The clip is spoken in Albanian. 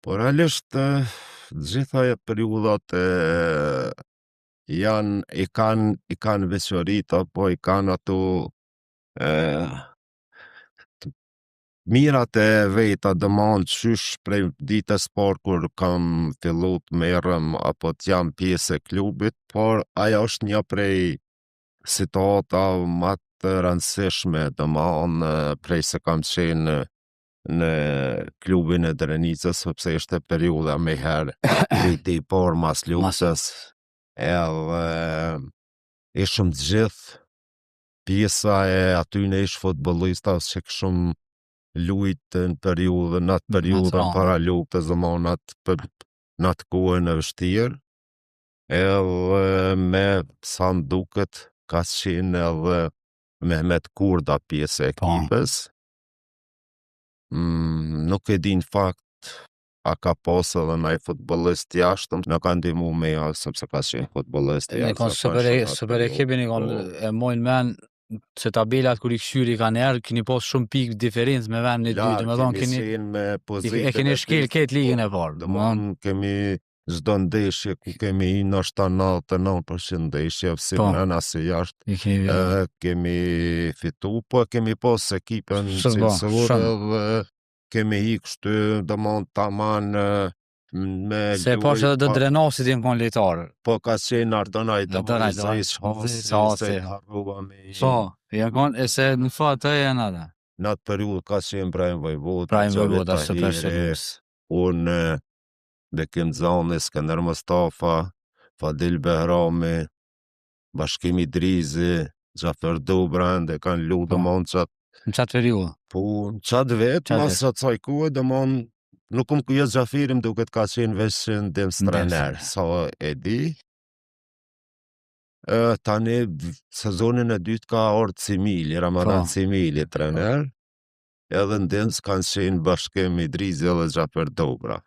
Po realisht gjitha periudhat i kanë veçoritë apo i kanë ato mirat e veta, domon qysh prej ditës parë kur kam fillu të merrem apo të jam pjesë e klubit, por ajo është një prej situata më të rëndësishme, domon prej se kam qenë në klubin e Drenicës, sepse ishte periudha me herë viti i parë mas luftës, edhe ishëm të gjithë pjesa e atyne ish futbollistas që këshëm lujtë në atë periudën para luftës, domon në atë kohën e vështirë, edhe me sa m'duket ka qenë edhe Mehmet Kurda pjesë e ekipës. Nuk e di në fakt a ka pas edhe ndaj futbollist jashtëm, na ka ndihmu me ja, sepse ka qenë futbollist jashtëm. Super ekipin e mojnë men se tabelat kur i këshyri kanë erë, keni pas shumë pikë diferencë me vend në dytë, me thonë e keni shkel ketë ligën e parë. Domon kemi çdo ndeshje ku kemi ndoshta 99% ndeshje si brenda si jashtë, kemi fitu, po kemi pas ekipën cilësore dhe kemi ikë shty, domon taman se po që dhe Drenasit jenë konë lejtarë. Po ka qenë ardonaj të jenë konë, e se në fatë të jenë atë. Në atë periudhë ka qenë Brajm Vojvoda, unë, Bekim Zani, Skender Mustafa, Fadil Behrami, Bashkim Idrizi, Xhafer Dobrand, e kanë lu domon në qatë periudhë? Po, në qatë vetë, mas asaj kohë, domon nuk më kujës Xhafirim duket ka qenë veç ndimës trener, sa e di. Tani sezonin e dytë ka ardhur Cimili, Ramadan Cimili trener, edhe ndimës kanë qenë Bashkim Idrizi edhe Xhafer Dobra.